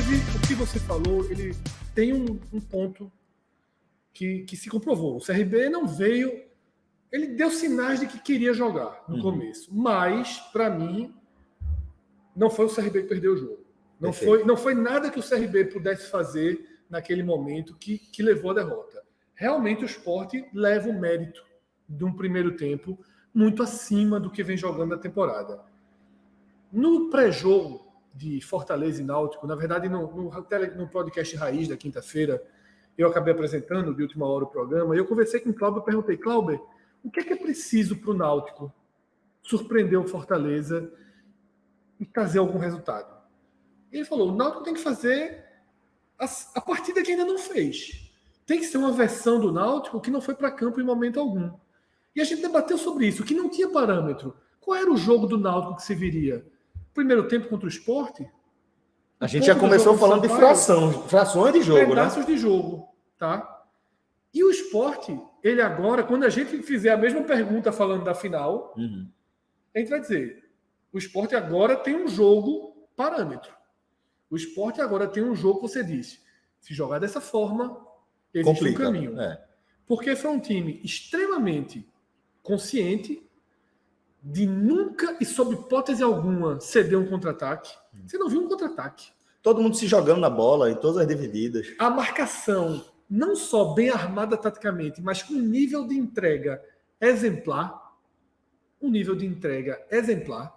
Inclusive, o que você falou, ele tem um ponto que se comprovou. O CRB não veio... Ele deu sinais de que queria jogar no começo. Mas, para mim, não foi o CRB que perdeu o jogo. Não foi nada que o CRB pudesse fazer naquele momento que levou a derrota. Realmente o Sport leva o mérito de um primeiro tempo muito acima do que vem jogando na temporada. No pré-jogo de Fortaleza e Náutico, na verdade no podcast Raiz da quinta-feira, eu acabei apresentando de última hora o programa e eu conversei com o Cláudio e perguntei: Cláudio, o que é preciso para o Náutico surpreender o Fortaleza e trazer algum resultado? E ele falou: o Náutico tem que fazer a partida que ainda não fez. Tem que ser uma versão do Náutico que não foi para campo em momento algum. E a gente debateu sobre isso, que não tinha parâmetro. Qual era o jogo do Náutico que se viria? Primeiro tempo contra o Sport? A gente já começou falando de frações de jogo, pedaços de jogo, tá? E o Sport, ele agora, quando a gente fizer a mesma pergunta falando da final, a gente vai dizer: o Sport agora tem um jogo parâmetro. O Sport agora tem um jogo que você diz: se jogar dessa forma, existe um caminho. Porque foi um time extremamente consciente de nunca e sob hipótese alguma ceder um contra-ataque. Você não viu um contra-ataque. Todo mundo se jogando na bola, em todas as divididas. A marcação, não só bem armada taticamente, mas com nível de entrega exemplar. Um nível de entrega exemplar.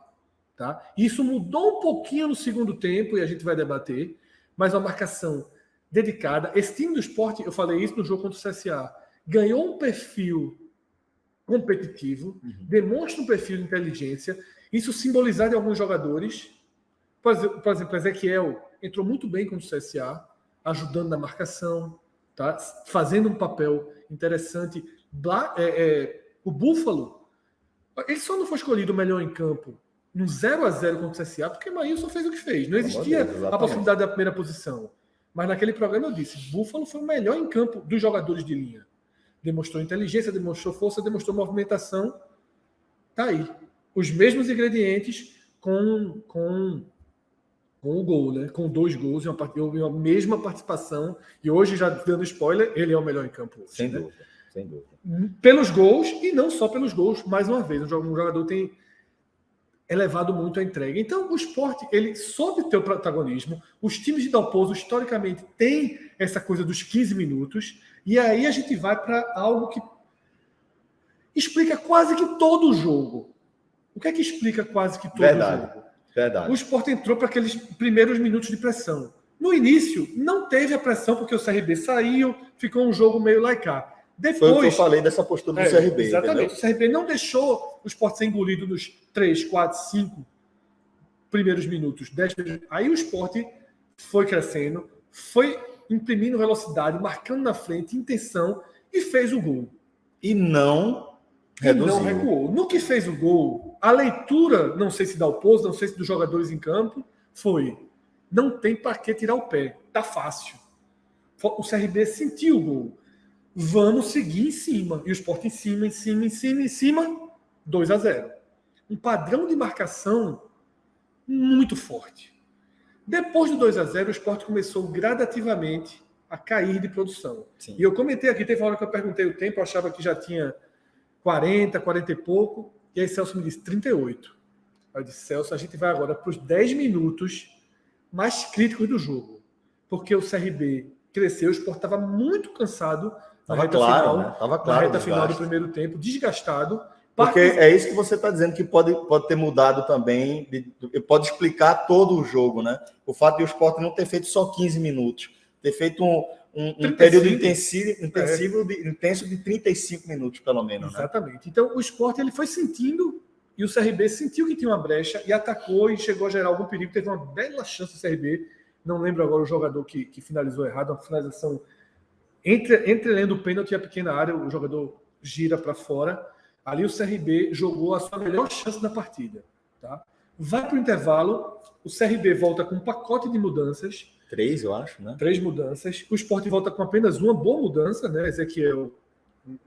Tá? Isso mudou um pouquinho no segundo tempo, e a gente vai debater, mas uma marcação dedicada. Esse time do Sport, eu falei isso no jogo contra o CSA, ganhou um perfil competitivo, demonstra um perfil de inteligência, isso simbolizado em alguns jogadores. Por exemplo, Ezequiel entrou muito bem contra o CSA, ajudando na marcação, tá? Fazendo um papel interessante. O Búfalo, ele só não foi escolhido o melhor em campo no 0-0 contra o CSA, porque Maílson fez o que fez. Não existia a possibilidade da primeira posição. Mas naquele programa eu disse: Búfalo foi o melhor em campo dos jogadores de linha. Demonstrou inteligência, demonstrou força, demonstrou movimentação. Tá aí. Os mesmos ingredientes com o gol, né? Com 2 gols e uma mesma participação. E hoje, já dando spoiler, ele é o melhor em campo hoje. Sem dúvida, sem dúvida. Pelos gols, e não só pelos gols, mais uma vez. Um jogador tem elevado muito a entrega. Então, o Sport, ele soube ter o protagonismo. Os times de Dalpozo, historicamente, têm essa coisa dos 15 minutos. E aí a gente vai para algo que explica quase que todo o jogo. O que é que explica quase que todo o jogo? Verdade. O Sport entrou para aqueles primeiros minutos de pressão. No início, não teve a pressão, porque o CRB saiu, ficou um jogo meio lá. Depois, foi o que eu falei dessa postura do CRB. Exatamente. Entendeu? O CRB não deixou o Sport ser engolido nos 3, 4, 5 primeiros minutos, 10 minutos. Aí o Sport foi crescendo, foi imprimindo velocidade, marcando na frente, intenção, e fez o gol. E não recuou. No que fez o gol, a leitura, não sei se dá o pouso, não sei se dos jogadores em campo, foi: não tem para que tirar o pé, tá fácil. O CRB sentiu o gol. Vamos seguir em cima. E o Sport em cima, 2-0. Um padrão de marcação muito forte. Depois do 2-0, o Sport começou gradativamente a cair de produção. Sim. E eu comentei aqui, teve uma hora que eu perguntei o tempo, eu achava que já tinha 40 e pouco, e aí Celso me disse 38. Eu disse: Celso, a gente vai agora para os 10 minutos mais críticos do jogo. Porque o CRB cresceu, o Sport estava muito cansado na reta final do primeiro tempo, desgastado. Porque é isso que você está dizendo, que pode ter mudado também, pode explicar todo o jogo, né? O fato de o Sport não ter feito só 15 minutos, ter feito um período intenso de 35 minutos, pelo menos. Exatamente. Né? Então, o Sport ele foi sentindo, e o CRB sentiu que tinha uma brecha, e atacou, e chegou a gerar algum perigo. Teve uma bela chance do CRB, não lembro agora o jogador que finalizou errado, uma finalização entre lendo o pênalti e a pequena área, o jogador gira para fora. Ali o CRB jogou a sua melhor chance da partida. Tá? Vai para o intervalo, o CRB volta com um pacote de mudanças. 3, eu acho, né? 3 mudanças. O Sport volta com apenas uma boa mudança, né? Ezequiel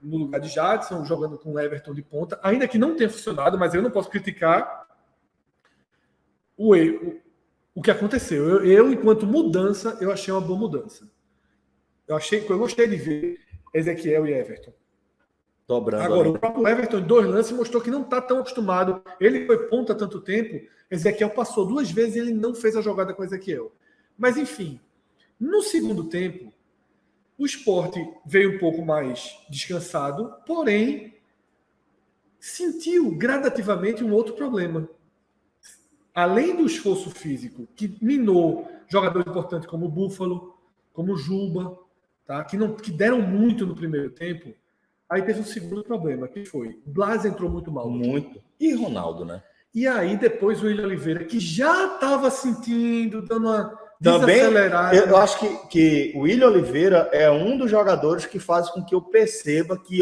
no lugar de Jadson, jogando com Everton de ponta, ainda que não tenha funcionado, mas eu não posso criticar o erro, o que aconteceu. Eu, enquanto mudança, eu achei uma boa mudança. Eu gostei de ver Ezequiel e Everton. Dobrando. Agora, o próprio Everton, em 2 lances, mostrou que não está tão acostumado. Ele foi ponta há tanto tempo. Ezequiel passou 2 vezes e ele não fez a jogada com Ezequiel. Mas, enfim, no segundo tempo, o Sport veio um pouco mais descansado, porém, sentiu gradativamente um outro problema. Além do esforço físico, que minou jogadores importantes como o Búfalo, como o Juba, tá? que deram muito no primeiro tempo. Aí teve um segundo problema, que foi Blas entrou muito mal. Muito. E Ronaldo, né? E aí depois o William Oliveira, que já estava sentindo, dando uma Também, desacelerada. eu acho que o William Oliveira é um dos jogadores que faz com que eu perceba que,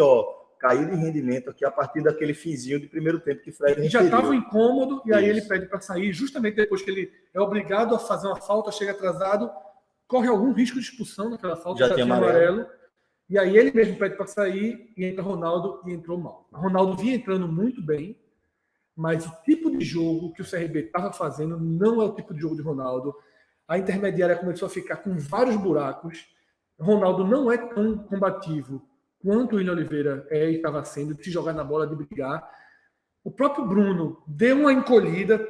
caiu de rendimento aqui a partir daquele finzinho de primeiro tempo que Fred já estava incômodo, e aí Isso. ele pede para sair, justamente depois que ele é obrigado a fazer uma falta, chega atrasado, corre algum risco de expulsão naquela falta, já tinha amarelo. E aí ele mesmo pede para sair, e entra Ronaldo, e entrou mal. Ronaldo vinha entrando muito bem, mas o tipo de jogo que o CRB estava fazendo não é o tipo de jogo de Ronaldo. A intermediária começou a ficar com vários buracos. Ronaldo não é tão combativo quanto o William Oliveira estava sendo, de jogar na bola, de brigar. O próprio Bruno deu uma encolhida,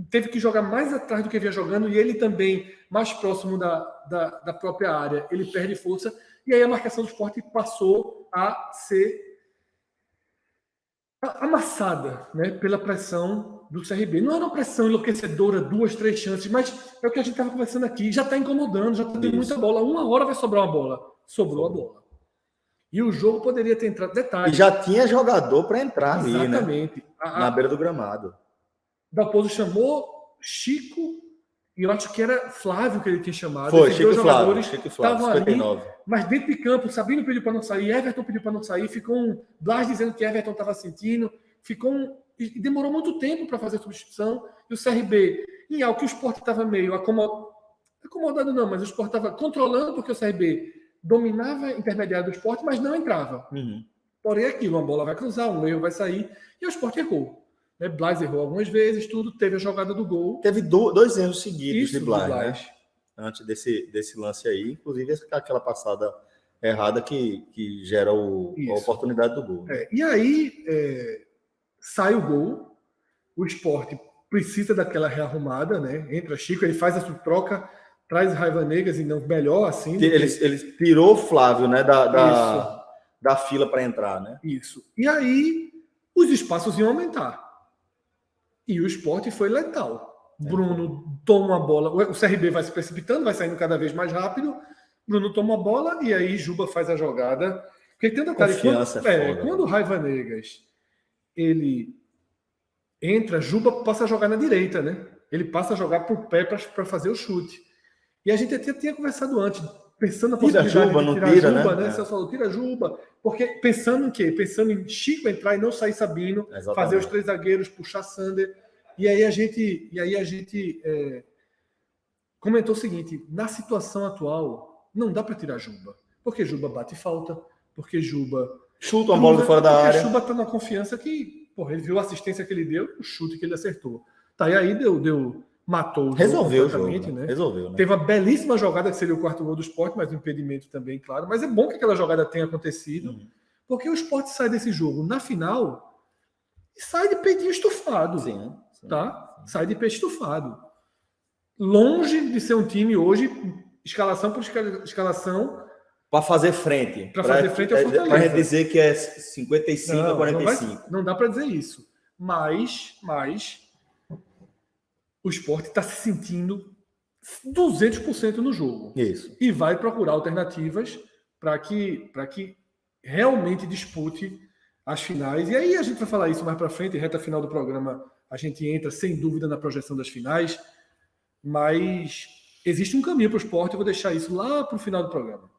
teve que jogar mais atrás do que vinha jogando, e ele também, mais próximo da própria área, ele perde força, e aí a marcação do Sport passou a ser amassada, né, pela pressão do CRB. Não era uma pressão enlouquecedora, 2, 3 chances, mas é o que a gente estava conversando aqui, já está incomodando, já está tendo muita bola. Uma hora vai sobrar uma bola. Sobrou a bola. E o jogo poderia ter entrado. Detalhe. E já tinha jogador para entrar ali, né? Exatamente. Na beira do gramado. Dalpozo chamou Chico, e eu acho que era Flávio que ele tinha chamado. Foi, esses Chico dois jogadores Flávio, estavam 59. ali, mas dentro de campo, Sabino pediu para não sair, Everton pediu para não sair, ficou um Blas dizendo que Everton estava sentindo, e demorou muito tempo para fazer a substituição, e o CRB, em algo que o Sport estava meio acomodado não, mas o Sport estava controlando, porque o CRB dominava a intermediária do Sport, mas não entrava. Uhum. Porém, aquilo, uma bola vai cruzar, um erro vai sair, e o Sport errou. Né? Blas errou algumas vezes, tudo, teve a jogada do gol. Teve 2 erros seguidos Isso, de Blas, né? Antes desse lance aí, inclusive aquela passada errada que gera a oportunidade do gol. Né? E aí sai o gol, o Sport precisa daquela rearrumada, né? Entra Chico, ele faz a sua troca, traz Raiva Negas e não melhor assim. Ele tirou o Flávio, né, da fila para entrar, né? Isso. E aí os espaços iam aumentar. E o Sport foi letal. Bruno toma uma bola, o CRB vai se precipitando, vai saindo cada vez mais rápido. Bruno toma uma bola e aí Juba faz a jogada. Porque tem um detalhe, quando o Raiva Negas ele entra, Juba passa a jogar na direita, né? Ele passa a jogar por pé para fazer o chute. E a gente até tinha conversado antes, pensando na possibilidade de tirar Juba, né? Você falou, tira Juba, porque pensando em quê? Pensando em Chico entrar e não sair Sabino, fazer os 3 zagueiros, puxar Sander. E aí a gente comentou o seguinte, na situação atual, não dá para tirar Juba, porque Juba bate falta, porque Juba chuta uma bola de fora da área. Juba está na confiança que, ele viu a assistência que ele deu, o chute que ele acertou. Tá, e aí matou o jogo. Resolveu o jogo, né? Resolveu, né? Teve uma belíssima jogada que seria o 4º gol do Sport, mas um impedimento também, claro. Mas é bom que aquela jogada tenha acontecido, porque o Sport sai desse jogo na final e sai de peitinho estufado. Sim. Tá? Sai de peito estufado. Longe de ser um time hoje, escalação por escalação. Para fazer frente. Para fazer frente ao Fortaleza. Para dizer que é 55 a 45. Não dá para dizer isso. Mas o Sport está se sentindo 200% no jogo. Isso. E vai procurar alternativas para que realmente dispute as finais. E aí a gente vai falar isso mais para frente, reta final do programa, a gente entra sem dúvida na projeção das finais, mas existe um caminho para o Sport, eu vou deixar isso lá para o final do programa.